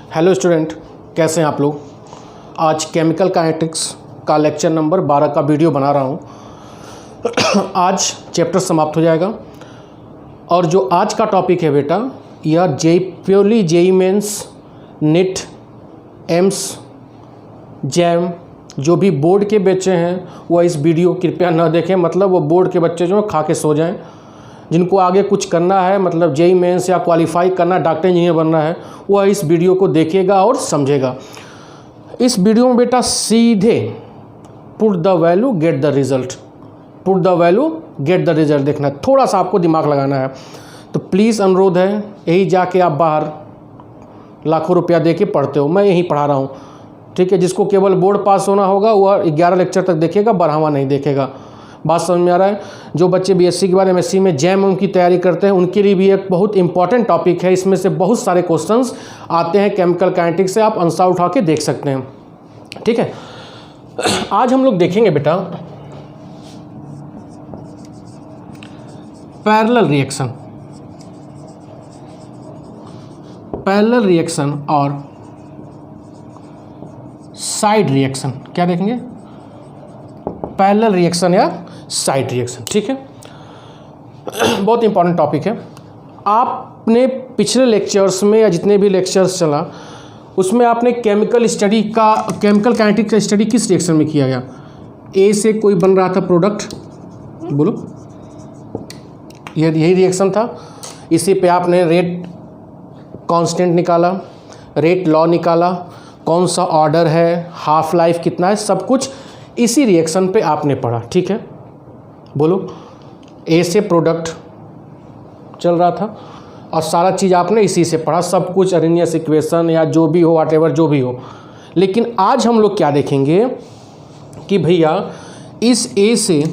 Hello student, कैसे हैं आप लोग। आज केमिकल काइनेटिक्स का लेक्चर नंबर 12 का वीडियो बना रहा हूं। आज चैप्टर समाप्त हो जाएगा और जो आज का टॉपिक है बेटा, यह purely JEE Mains, NEET, AIIMS, JAM, जो भी बोर्ड के बच्चे हैं वह इस वीडियो कृपया न देखें। मतलब वो बोर्ड के बच्चे जो खा के सो जाएं। जिनको आगे कुछ करना है, मतलब जेई मेंस या क्वालिफाई करना, डॉक्टर इंजीनियर बनना है, वह इस वीडियो को देखेगा और समझेगा। इस वीडियो में बेटा सीधे put the value get the result, put the value get the result देखना है। थोड़ा सा आपको दिमाग लगाना है। तो प्लीज़ अनुरोध है, यही जाके आप बाहर लाखों रुपया दे के पढ़ते हो, मैं यहीं पढ़ा रहा हूँ, ठीक है। जिसको केवल बोर्ड पास होना होगा वह 11 लेक्चर तक देखेगा, बढ़ावा नहीं देखेगा। बात समझ में आ रहा है। जो बच्चे बीएससी के बाद एमएससी में जैम की तैयारी करते हैं उनके लिए भी एक बहुत इंपॉर्टेंट टॉपिक है। इसमें से बहुत सारे क्वेश्चंस आते हैं केमिकल काइनेटिक्स से, आप आंसर उठा के देख सकते हैं, ठीक है। आज हम लोग देखेंगे बेटा पैरेलल रिएक्शन, पैरेलल रिएक्शन और साइड रिएक्शन। क्या देखेंगे? पैरेलल रिएक्शन या साइड रिएक्शन, ठीक है। बहुत इंपॉर्टेंट टॉपिक है। आपने पिछले लेक्चर्स में या जितने भी लेक्चर्स चला उसमें आपने केमिकल स्टडी का, केमिकल काइनेटिक्स का स्टडी किस रिएक्शन में किया गया? ए से कोई बन रहा था प्रोडक्ट, बोलो, यही रिएक्शन था। इसी पे आपने रेट कांस्टेंट निकाला, रेट लॉ निकाला, कौन सा ऑर्डर है, हाफ लाइफ कितना है, सब कुछ इसी रिएक्शन पे आपने पढ़ा, ठीक है। बोलो, ए से प्रोडक्ट चल रहा था और सारा चीज़ आपने इसी से पढ़ा, सब कुछ अरेनियस इक्वेशन या जो भी हो, व्हाटएवर जो भी हो। लेकिन आज हम लोग क्या देखेंगे कि भैया इस ए से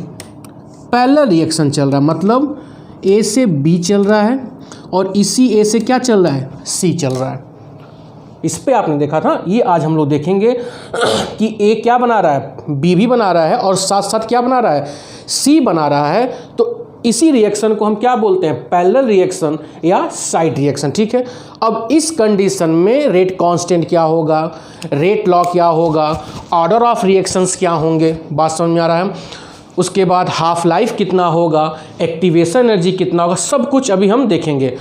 पैरेलल रिएक्शन चल रहा है, मतलब ए से बी चल रहा है और इसी ए से क्या चल रहा है, सी चल रहा है। इस पे आपने देखा था, ये आज हम लोग देखेंगे कि ए क्या बना रहा है, बी भी बना रहा है और साथ साथ क्या बना रहा है, सी बना रहा है। तो इसी रिएक्शन को हम क्या बोलते हैं, पैरेलल रिएक्शन या साइड रिएक्शन, ठीक है। अब इस कंडीशन में रेट कांस्टेंट क्या होगा, रेट लॉ क्या होगा, ऑर्डर ऑफ रिएक्शंस क्या होंगे, बात समझ में आ रहा है। उसके बाद हाफ लाइफ कितना होगा, एक्टिवेशन एनर्जी कितना होगा, सब कुछ अभी हम देखेंगे।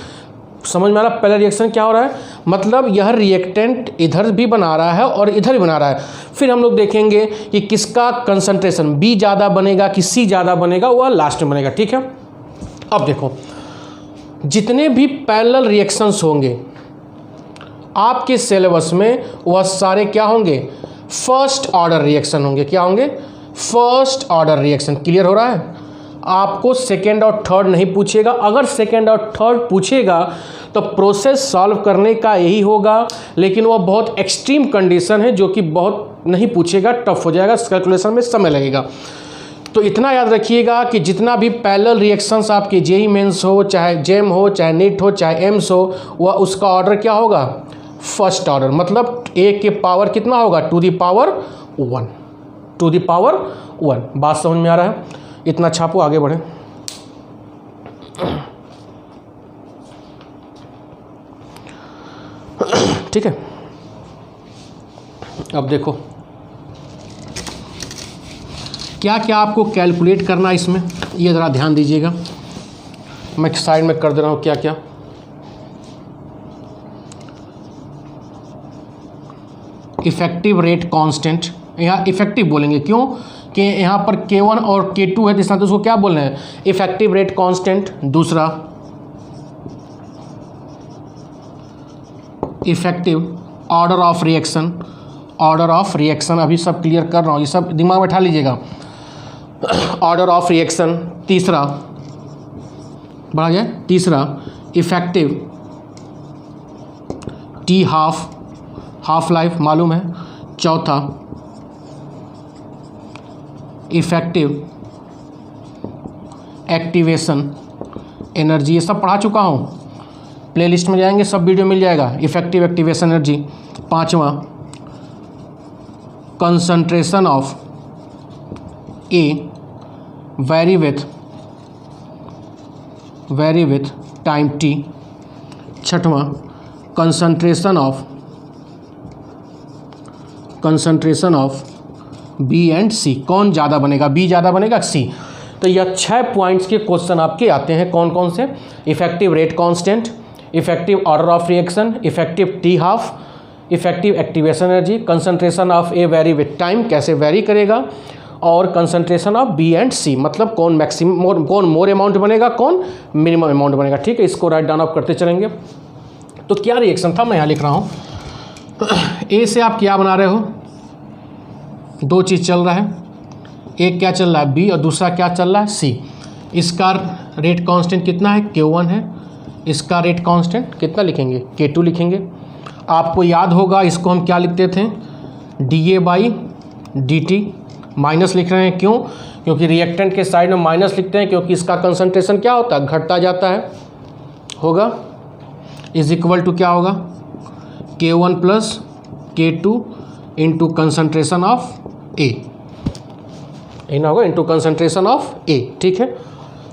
समझ में आ रहा है पैरेलल रिएक्शन क्या हो रहा है? मतलब यह रिएक्टेंट इधर भी बना रहा है और इधर भी बना रहा है। फिर हम लोग देखेंगे कि किसका कंसंट्रेशन बी ज़्यादा बनेगा कि सी ज़्यादा बनेगा, वह लास्ट में बनेगा, ठीक है। अब देखो, जितने भी पैरेलल रिएक्शंस होंगे आपके सिलेबस में वह सारे क्या होंगे, फर्स्ट ऑर्डर रिएक्शन होंगे। क्या होंगे? First order reaction. क्लियर हो रहा है? आपको सेकेंड और थर्ड नहीं पूछेगा। अगर सेकेंड और थर्ड पूछेगा तो प्रोसेस सॉल्व करने का यही होगा, लेकिन वह बहुत एक्सट्रीम कंडीशन है जो कि बहुत नहीं पूछेगा, टफ हो जाएगा, कैलकुलेशन में समय लगेगा। तो इतना याद रखिएगा कि जितना भी पैरेलल रिएक्शंस आपके जेई मेंस हो, चाहे जेम हो, चाहे नीट हो, चाहे एम्स हो, वह उसका ऑर्डर क्या होगा, फर्स्ट ऑर्डर। मतलब ए के पावर कितना होगा, to the power 1, to the power 1। बात समझ में आ रहा है? इतना छापो, आगे बढ़े। ठीक है। अब देखो क्या क्या आपको कैलकुलेट करना है इसमें, ये ज़रा ध्यान दीजिएगा। मैं साइड में कर दे रहा हूँ क्या क्या। इफेक्टिव रेट कांस्टेंट, यहाँ इफेक्टिव बोलेंगे, क्यों कि यहाँ पर K1 और K2 है, तो उसको क्या बोल रहे हैं, इफेक्टिव रेट कांस्टेंट। दूसरा effective order of reaction, order of reaction अभी सब क्लियर कर रहा हूँ, ये सब दिमाग में बैठा लीजिएगा। Order of reaction. तीसरा बढ़ा जाए, तीसरा इफेक्टिव टी हाफ लाइफ मालूम है। चौथा इफेक्टिव एक्टिवेशन एनर्जी, ये सब पढ़ा चुका हूँ, प्लेलिस्ट में जाएंगे सब वीडियो मिल जाएगा। Effective activation energy. पांचवा concentration of A vary with time T. छठवां concentration of concentration of B and C, कौन ज़्यादा बनेगा, बी ज़्यादा बनेगा सी। तो यह 6 पॉइंट्स के क्वेश्चन आपके आते हैं, कौन कौन से, effective rate constant, effective order of reaction, effective T half, effective activation energy, concentration of A vary with time, कैसे वेरी करेगा, और कंसंट्रेशन ऑफ बी एंड सी, मतलब कौन मैक्सिमम, कौन मोर अमाउंट बनेगा, कौन मिनिमम अमाउंट बनेगा। ठीक है, इसको राइट डाउन आप करते चलेंगे। तो क्या रिएक्शन था, मैं यहाँ लिख रहा हूँ। ए से आप क्या बना रहे हो, 2 चीज़ चल रहा है, एक क्या चल रहा है बी और दूसरा क्या चल रहा है सी। इसका रेट कांस्टेंट कितना है, K1 है, इसका रेट कांस्टेंट कितना लिखेंगे, K2 लिखेंगे। आपको याद होगा इसको हम क्या लिखते थे, dA/dt, माइनस लिख रहे हैं, क्यों, क्योंकि रिएक्टेंट के साइड में माइनस लिखते हैं, क्योंकि इसका कंसंट्रेशन क्या होता है, घटता जाता है, होगा इज इक्वल टू क्या होगा, K1 plus K2 into concentration of A, ना होगा इंटू कंसंट्रेशन ऑफ ए। ठीक है,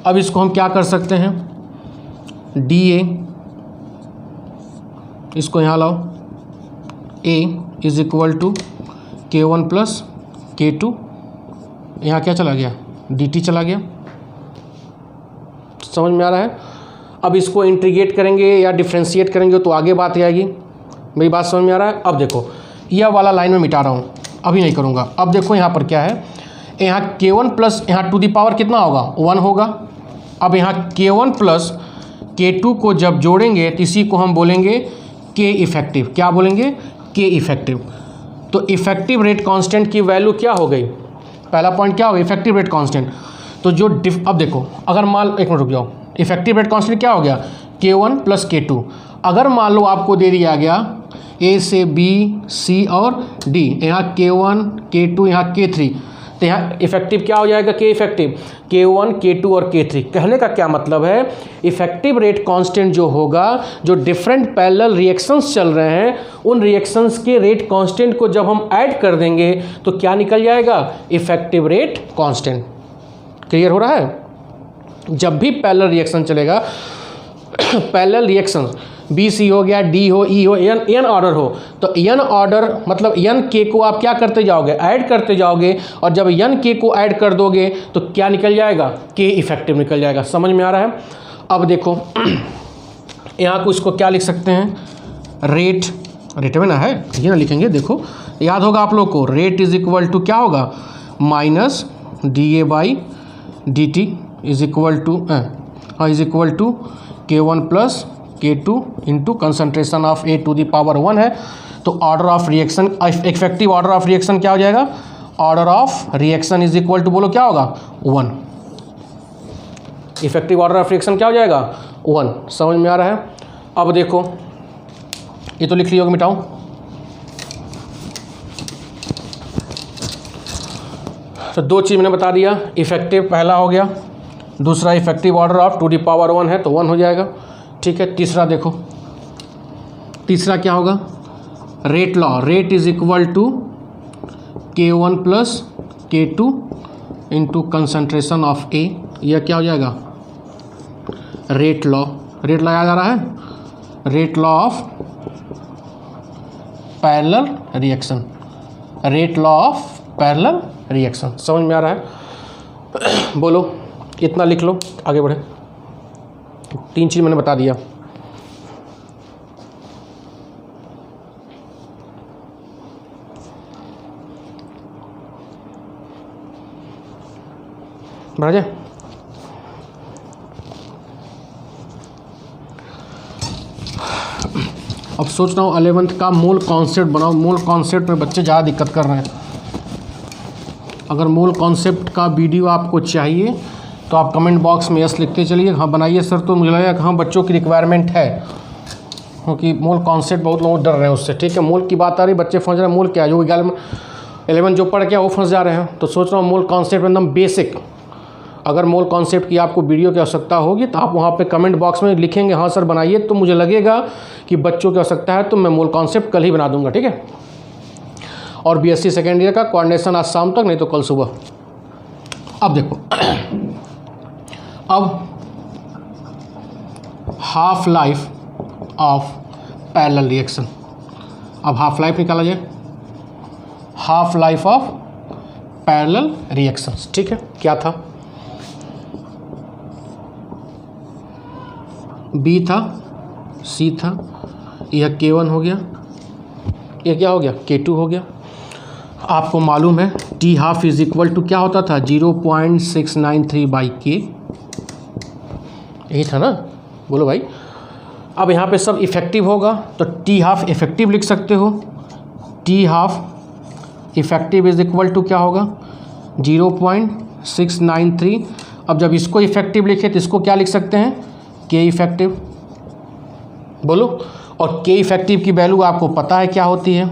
अब इसको हम क्या कर सकते हैं, dA, इसको यहाँ लाओ, A is equal to K1 plus K2, यहाँ क्या चला गया, dt चला गया। समझ में आ रहा है। अब इसको इंटीग्रेट करेंगे या डिफ्रेंशिएट करेंगे तो आगे बात आएगी, मेरी बात समझ में आ रहा है। अब देखो यह वाला लाइन में मिटा रहा हूँ, अभी नहीं करूँगा। अब देखो यहाँ पर क्या है, यहाँ K1 प्लस यहाँ टू दी पावर कितना होगा, 1 होगा। अब यहाँ K1 प्लस K2 को जब जोड़ेंगे तो इसी को हम बोलेंगे K इफेक्टिव, क्या बोलेंगे, K इफेक्टिव। तो इफेक्टिव रेट कांस्टेंट की वैल्यू क्या हो गई, पहला पॉइंट क्या होगा, इफेक्टिव रेट कांस्टेंट। तो जो अब देखो, अगर मान, एक मिनट रुक जाओ, इफेक्टिव रेट कांस्टेंट क्या हो गया, K1 प्लस K2। अगर मान लो आपको दे दिया गया A से B, C और D, यहाँ K1 K2 यहाँ K3, तो यहाँ इफेक्टिव क्या हो जाएगा, K इफेक्टिव, K1 K2 और K3। कहने का क्या मतलब है, इफेक्टिव रेट कांस्टेंट जो होगा, जो डिफरेंट पैरेलल रिएक्शंस चल रहे हैं, उन रिएक्शंस के रेट कांस्टेंट को जब हम ऐड कर देंगे तो क्या निकल जाएगा, इफेक्टिव रेट कांस्टेंट। क्लियर हो रहा है। जब भी पैरेलल रिएक्शन चलेगा, पैरेलल रिएक्शन बी सी हो गया, डी हो, ई हो, एन ऑर्डर हो, तो एन ऑर्डर मतलब एन के को आप क्या करते जाओगे, ऐड करते जाओगे, और जब एन के को ऐड कर दोगे तो क्या निकल जाएगा, के इफेक्टिव निकल जाएगा। समझ में आ रहा है। अब देखो यहाँ को इसको क्या लिख सकते हैं, रेट में ना है, ये ना लिखेंगे, देखो याद होगा आप लोग को, रेट इज इक्वल टू क्या होगा, minus dA/dt is equal to K1 plus K2 into concentration of A to the power 1 है। तो order of reaction, effective order of reaction क्या हो जाएगा, order of reaction is equal to, बोलो क्या होगा, 1। इफेक्टिव ऑर्डर ऑफ रिएक्शन क्या हो जाएगा, 1। समझ में आ रहा है। अब देखो ये तो लिख लिया होगा, मिटाऊं, तो 2 चीज़ मैंने बता दिया, इफेक्टिव पहला हो गया, दूसरा effective order of to the power 1 है तो 1 हो जाएगा। ठीक है, तीसरा देखो, तीसरा क्या होगा, rate law, rate is equal to K1 plus K2 into concentration of A, यह क्या हो जाएगा, रेट लॉ याद आ रहा है, rate law of parallel reaction, rate law of parallel reaction. समझ में आ रहा है। बोलो इतना लिख लो, आगे बढ़े। 3 चीज़ मैंने बता दिया। बढ़ा जाए। अब सोच रहा हूँ 11th का मूल कॉन्सेप्ट बनाओ। मूल कॉन्सेप्ट में बच्चे ज़्यादा दिक्कत कर रहे हैं। अगर मूल कॉन्सेप्ट का वीडियो आपको चाहिए तो आप कमेंट बॉक्स में यस लिखते चलिए, हाँ बनाइए सर। तो मुझे लगेगा कि हाँ बच्चों की रिक्वायरमेंट है, क्योंकि मूल कॉन्सेप्ट बहुत लोग डर रहे हैं उससे। ठीक है, मूल की बात आ रही, बच्चे फंस रहे हैं मूल क्या है, जो 11 जो पढ़ के वो फंस जा रहे हैं। तो सोच रहा हूँ मूल कॉन्सेप्ट एकदम बेसिक, अगर मूल कॉन्सेप्ट की आपको वीडियो की आवश्यकता होगी तो आप वहाँ पे कमेंट बॉक्स में लिखेंगे हाँ सर बनाइए, तो मुझे लगेगा कि बच्चों की आवश्यकता है तो मैं मूल कॉन्सेप्ट कल ही बना दूंगा। ठीक है, और बीएससी सेकेंड ईयर का कोऑर्डिनेशन आज शाम तक, नहीं तो कल सुबह। अब देखो, अब half life of parallel reaction, अब हाफ लाइफ निकाला जाए। Half life of parallel reactions. ठीक है, क्या था? बी था, सी था, यह K1 हो गया, यह क्या हो गया? K2 हो गया। आपको मालूम है T half is equal to क्या होता था? 0.693/K, यही था ना? बोलो भाई। अब यहाँ पे सब इफेक्टिव होगा तो टी हाफ इफेक्टिव लिख सकते हो। T half effective is equal to क्या होगा? 0.693। अब जब इसको इफेक्टिव लिखे तो इसको क्या लिख सकते हैं? के इफेक्टिव। बोलो। और के इफेक्टिव की वैल्यू आपको पता है क्या होती है?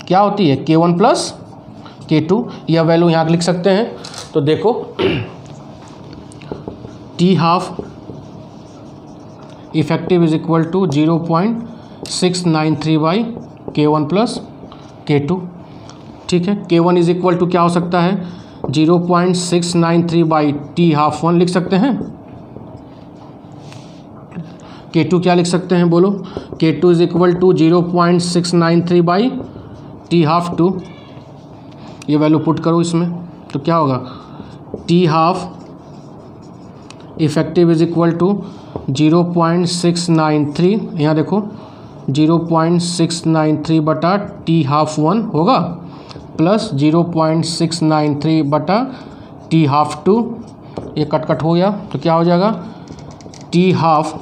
क्या होती है? K1 plus K2। यह वैल्यू यहाँ लिख सकते हैं। तो देखो T half effective is equal to 0.693/K1 plus K2। ठीक है, K1 इज इक्वल टू क्या हो सकता है? 0.693/T12 लिख सकते हैं। K2 क्या लिख सकते हैं? बोलो। K2 is equal to 0.693/T12। ये वैल्यू पुट करो इसमें तो क्या होगा? T half effective is equal to 0.693, यहाँ देखो 0.693/T12 होगा प्लस 0.693/T12। ये कट हो गया तो क्या हो जाएगा? T half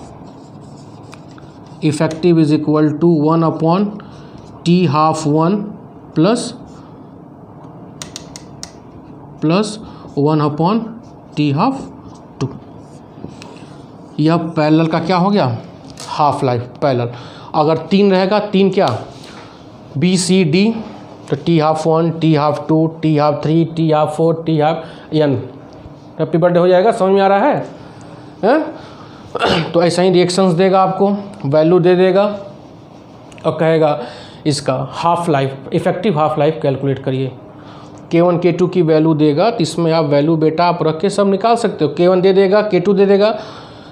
effective is equal to 1/T12 plus 1/T12। यह पैरेलल का क्या हो गया? Half life parallel. अगर 3 रहेगा, 3 क्या? बी सी डी, तो T12, T12, T13, T14, T n। Happy birthday हो जाएगा। समझ में आ रहा है? तो ऐसा ही रिएक्शंस देगा, आपको वैल्यू दे देगा और कहेगा इसका half life, effective half life calculate करिए। K1 K2 की वैल्यू देगा तो इसमें आप वैल्यू बेटा आप रख के सब निकाल सकते हो। K1 दे देगा, K2 दे देगा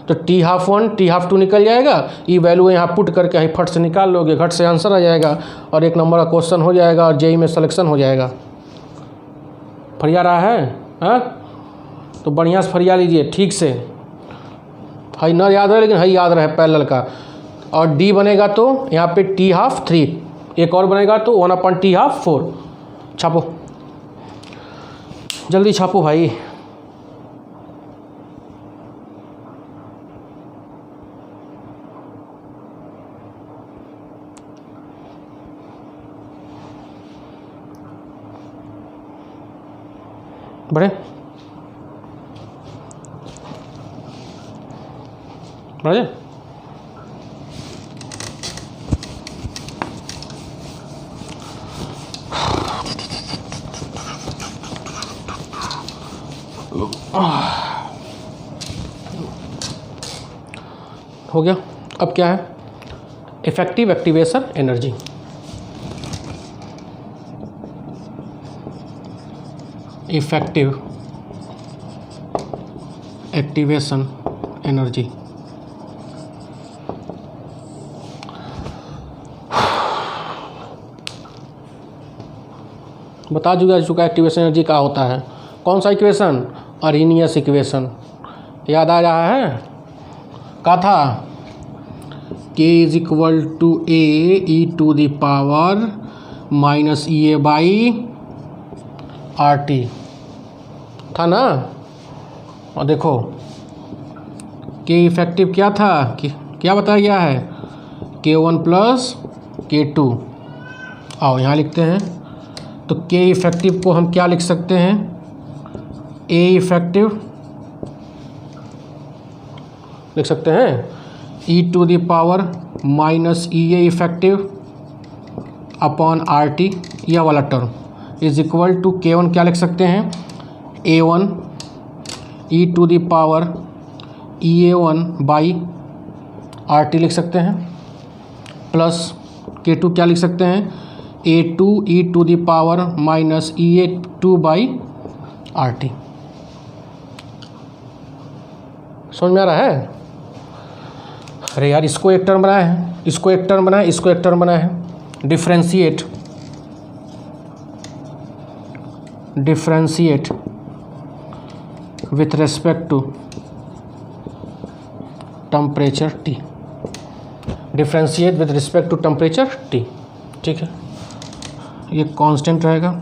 तो T12, T12 निकल जाएगा। ये वैल्यू यहाँ पुट करके ही फट से निकाल लोगे, घट से आंसर आ जाएगा और 1 नंबर का क्वेश्चन हो जाएगा और जेई में सिलेक्शन हो जाएगा। फरिया रहा है? हाँ, तो बढ़िया से फरिया लीजिए ठीक से। हाई न याद रहे लेकिन हाई याद रहे पैरेलल का। और डी बनेगा तो यहाँ पे T12 3, एक और बनेगा तो 1/T12 4। छापो, जल्दी छापो भाई। बढ़े बढ़े। हो गया। अब क्या है? Effective activation energy. Effective activation energy. बता चुका एक्टिवेशन एनर्जी का होता है। कौन सा इक्वेशन? Arrhenius equation. याद आ रहा है? क्या था? K is equal to AE⁻⁻ EA/RT था ना? और देखो K इफेक्टिव क्या था? क्या बताया गया है? K1 plus K2। आओ यहाँ लिखते हैं। तो K इफेक्टिव को हम क्या लिख सकते हैं? A इफेक्टिव लिख सकते हैं E⁻⁻EA इफेक्टिव अपॉन RT, यह वाला term is equal to K1 क्या लिख सकते हैं? A1 E⁻EA1/RT लिख सकते हैं प्लस K2 क्या लिख सकते हैं? A2 E⁻⁻EA2/RT। समझ में आ रहा है? अरे यार, इसको एक टर्म बनाया है, इसको एक टर्म बनाया है, इसको एक टर्म बनाया है। Differentiate differentiate with respect to temperature T, differentiate with respect to temperature T, ठीक है। ये कांस्टेंट रहेगा।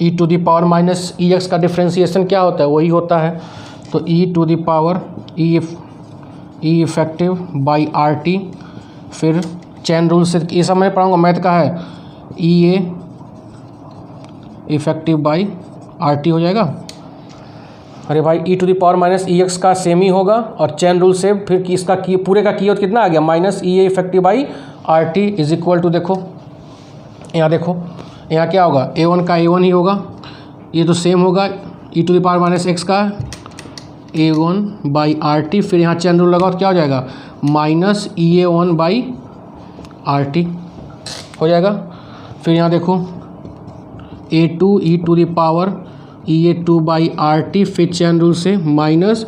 e to the power minus E X का डिफ्रेंशिएशन क्या होता है, वही होता है, तो e to the power E effective by R T, फिर चैन रूल से ये सब मैं पढ़ाऊँगा, मैथ का है, E A effective by R T हो जाएगा। अरे भाई e to the power minus E X का सेम ही होगा, और चैन रूल से फिर इसका की पूरे का की कितना आ गया, minus E A effective by R T is equal to, देखो यहाँ देखो यहाँ क्या होगा, a1 का a1 ही होगा, ये तो सेम होगा e to the power minus X का a1 बाई आर टी, फिर यहाँ चैन रूल लगाओ तो क्या हो जाएगा, minus EA1 by R T हो जाएगा। फिर यहाँ देखो a2 e to the power EA2 by R T, फिर चैन रूल से minus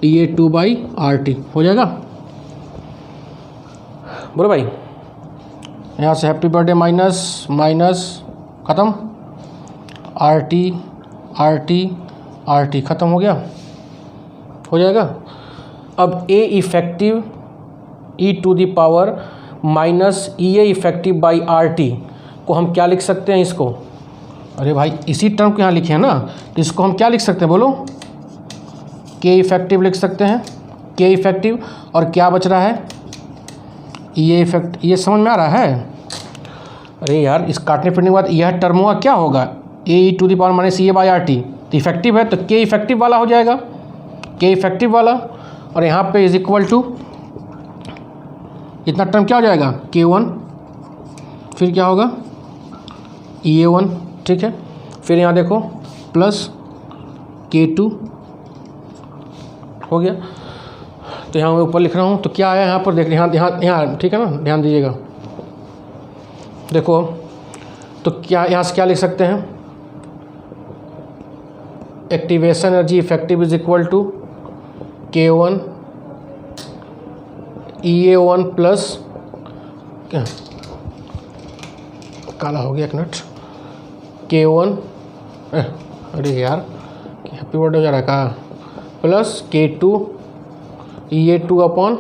EA2 by R T हो जाएगा। बोलो भाई, यहाँ से हैप्पी बर्थडे माइनस माइनस ख़त्म, R T R T R T ख़त्म हो गया, हो जाएगा। अब A effective E to the power minus E A effective by R T को हम क्या लिख सकते हैं इसको, अरे भाई इसी टर्म को यहाँ लिखे हैं ना, तो इसको हम क्या लिख सकते हैं बोलो, के इफेक्टिव लिख सकते हैं, के इफेक्टिव, और क्या बच रहा है, ई ए इफेक्ट, ये समझ में आ रहा है। अरे यार इस काटने फिरने के बाद यह टर्म हुआ क्या होगा, A E to the power minus E A by R T, तो इफेक्टिव है तो के इफेक्टिव वाला हो जाएगा, के इफेक्टिव वाला, और यहाँ पे इज इक्वल टू इतना टर्म क्या हो जाएगा, K1, फिर क्या होगा EA1, ठीक है। फिर यहाँ देखो प्लस K2 हो गया, तो यहाँ मैं ऊपर लिख रहा हूँ, तो क्या आया यहाँ पर देख, यहाँ ठीक है ना, ध्यान दीजिएगा। देखो तो क्या यहाँ से क्या लिख सकते हैं, activation energy effective is equal to K1 EA1 plus, क्या काला हो गया एक मिनट, K1 अरे यार हैप्पी बर्थडे हो जा रहा है का, प्लस K2 EA2 अपॉन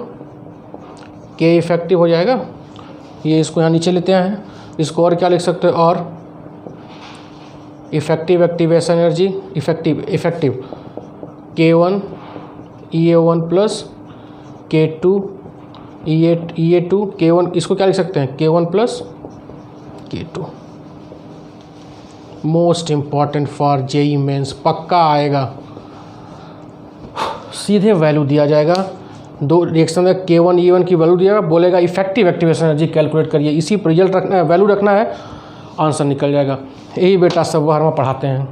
के इफेक्टिव हो जाएगा। ये इसको यहाँ नीचे लेते हैं, इसको और क्या लिख सकते हो, और effective activation energy effective K1 EA1 plus K2 EA2 K1, इसको क्या लिख सकते हैं, K1 plus K2। Most important for JEE Mains, पक्का आएगा, सीधे वैल्यू दिया जाएगा, दो रिएक्शन में K1 E1 की वैल्यू दिया, बोलेगा इफेक्टिव एक्टिवेशन एनर्जी कैलकुलेट करिए, इसी पर रिजल्ट रखना है, वैल्यू रखना है, आंसर निकल जाएगा। यही बेटा सब बाहर में पढ़ाते हैं,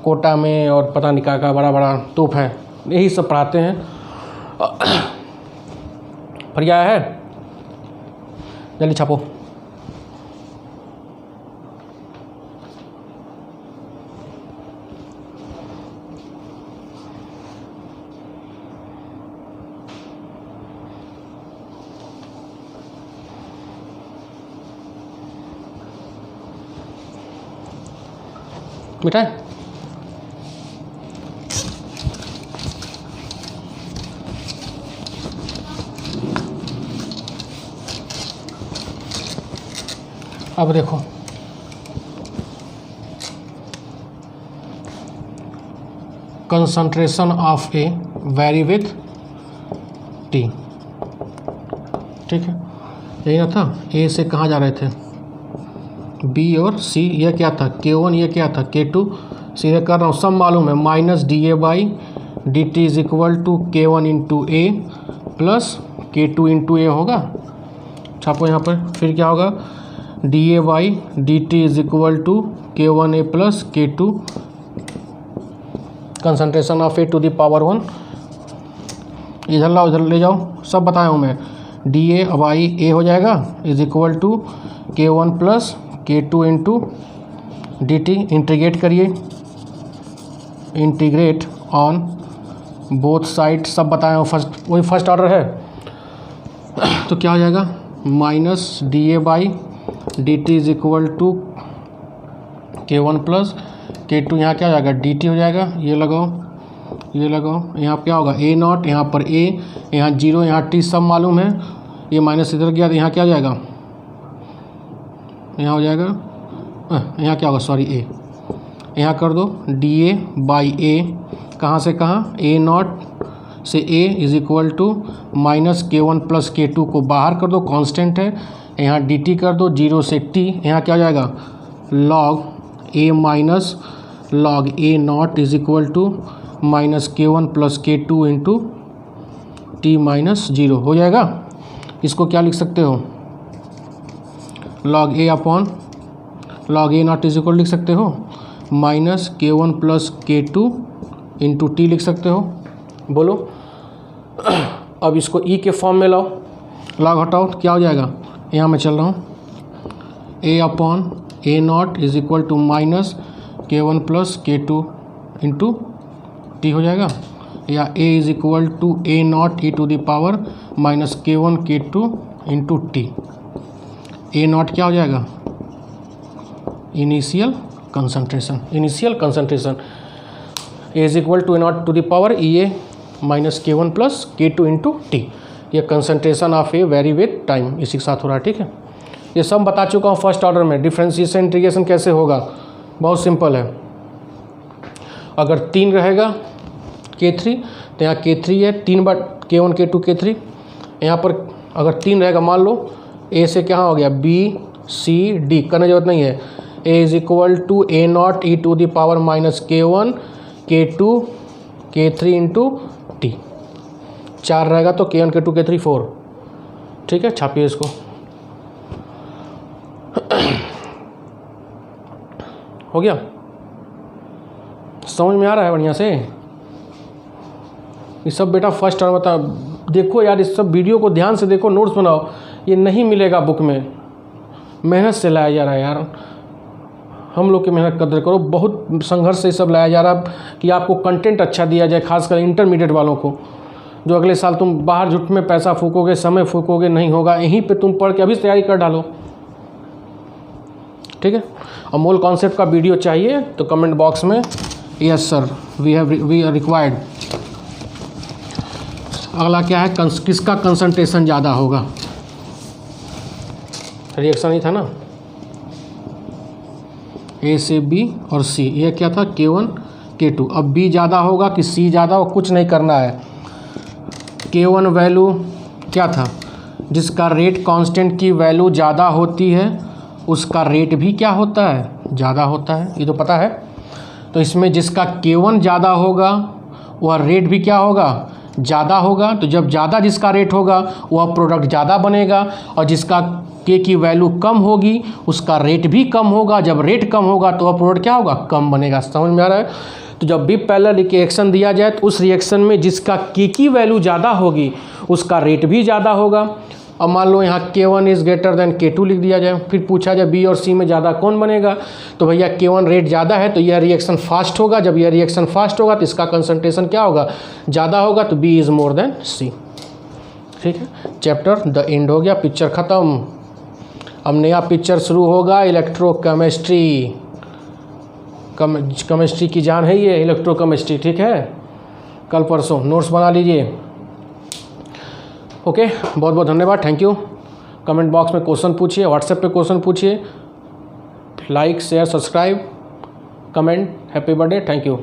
कोटा में और पता नहीं का बड़ा बड़ा तोप है, यही सब पढ़ाते हैं। पर्याय है, जल्दी छापो। मिठाई अब देखो concentration of A vary with T, ठीक है, यही ना था, ए से कहाँ जा रहे थे, बी और सी, ये क्या था K1, ये क्या था K2, सीधे कर रहा हूँ, सब मालूम है, minus D A by D T is equal to K1 into A plus K2 into A होगा, छापो यहाँ पर, फिर क्या होगा, d A by D T is equal to K1 A plus K2 concentration of A to the power 1, इधर लाओ इधर ले जाओ, सब बताया हूँ मैं, डी ए बाई ए हो जाएगा is equal to K1 plus K2 into D T, integrate करिए, इंटीग्रेट ऑन बोथ साइड, सब बताया हूँ, फर्स्ट वही फर्स्ट ऑर्डर है, तो क्या हो जाएगा, minus D A by D T is equal to K1 plus K2 यहाँ क्या हो जाएगा dt हो जाएगा, ये लगाओ यहाँ क्या होगा A नॉट, यहाँ पर A, यहाँ 0, यहाँ t सब मालूम है, ये माइनस इधर गया तो यहाँ क्या हो जाएगा, यहाँ हो जाएगा यहाँ क्या होगा सॉरी A, यहाँ कर दो dA बाई A, कहाँ से कहाँ A नॉट से A is equal to minus K1 plus K2 को बाहर कर दो, कांस्टेंट है, यहाँ dt कर दो 0 से t, यहाँ क्या हो जाएगा log A minus log A not is equal to minus K1 plus K2 into t minus 0 हो जाएगा। इसको क्या लिख सकते हो log A upon log A not is equal लिख सकते हो minus K1 plus K2 into T लिख सकते हो। बोलो अब इसको e के फॉर्म में लाओ, लॉग हटाओ तो क्या हो जाएगा, यहाँ मैं चल रहा हूँ A upon A not is equal to minus K1 plus K2 into t हो जाएगा, या A is equal to A not e to the power minus K1 K2 into t. A naught क्या हो जाएगा initial concentration, A is equal to A naught to the power EA minus K1 plus K2 into t. ये concentration of A vary with time इसी के साथ हो रहा है, ठीक है। ये सब बता चुका हूँ फर्स्ट ऑर्डर में। डिफ्रेंशिएशन इंटीग्रेशन कैसे होगा, बहुत सिंपल है। अगर 3 रहेगा K3 तो यहाँ K3 है 3 बार K1 K2 K3, यहाँ पर अगर 3 रहेगा मान लो A से क्या हो गया B C D, करने जरूरत नहीं है। A is equal to A not e to the power minus K1 K2 K3 into T. 4 रहेगा तो K1 K2 K3 4, ठीक है। छापिए इसको। हो गया, समझ में आ रहा है बढ़िया से। ये सब बेटा फर्स्ट टर्म बता देखो यार, इस सब वीडियो को ध्यान से देखो, नोट्स बनाओ। ये नहीं मिलेगा बुक में, मेहनत से लाया जा रहा है यार। हम लोग की मेहनत कदर करो, बहुत संघर्ष से सब लाया जा रहा कि आपको कंटेंट अच्छा दिया जाए, खासकर इंटरमीडिएट वालों को। जो अगले साल तुम बाहर झूठ में पैसा फूकोगे, समय फूकोगे, नहीं होगा। यहीं पे तुम पढ़ के अभी तैयारी कर डालो, ठीक है। और मूल कॉन्सेप्ट का वीडियो चाहिए तो कमेंट बॉक्स में yes sir we are required. अगला क्या है, किसका कंसंट्रेशन ज़्यादा होगा, रिएक्शन ही था ना, A से B और C। ये क्या था K1 K2। अब B ज़्यादा होगा कि C ज़्यादा हो, कुछ नहीं करना है। K1 वैल्यू क्या था, जिसका रेट कांस्टेंट की वैल्यू ज़्यादा होती है उसका रेट भी क्या होता है, ज़्यादा होता है, ये तो पता है। तो इसमें जिसका K1 ज़्यादा होगा वह रेट भी क्या होगा, ज़्यादा होगा। तो जब ज़्यादा जिसका रेट होगा वह प्रोडक्ट ज़्यादा बनेगा, और जिसका K की वैल्यू कम होगी उसका रेट भी कम होगा। जब रेट कम होगा तो वह प्रोडक्ट क्या होगा, कम बनेगा। समझ में आ रहा है। तो जब भी पैरेलल रिएक्शन दिया जाए तो उस रिएक्शन में जिसका K की वैल्यू ज़्यादा होगी उसका रेट भी ज़्यादा होगा। अब मान लो यहाँ K1 is greater than K2 लिख दिया जाए, फिर पूछा जाए B और C में ज़्यादा कौन बनेगा, तो भैया K1 रेट ज़्यादा है तो यह रिएक्शन फास्ट होगा। जब यह रिएक्शन फास्ट होगा तो इसका कंसंट्रेशन क्या होगा, ज़्यादा होगा, तो B is more than C, ठीक है। चैप्टर द एंड हो गया, पिक्चर ख़त्म। अब नया पिक्चर शुरू होगा, इलेक्ट्रोकेमिस्ट्री। केमिस्ट्री की जान है ये इलेक्ट्रोकेमिस्ट्री, ठीक है। कल परसों नोट्स बना लीजिए। ओके, बहुत बहुत धन्यवाद, थैंक यू। कमेंट बॉक्स में क्वेश्चन पूछिए, व्हाट्सएप पे क्वेश्चन पूछिए, like share subscribe comment. Happy birthday, thank you.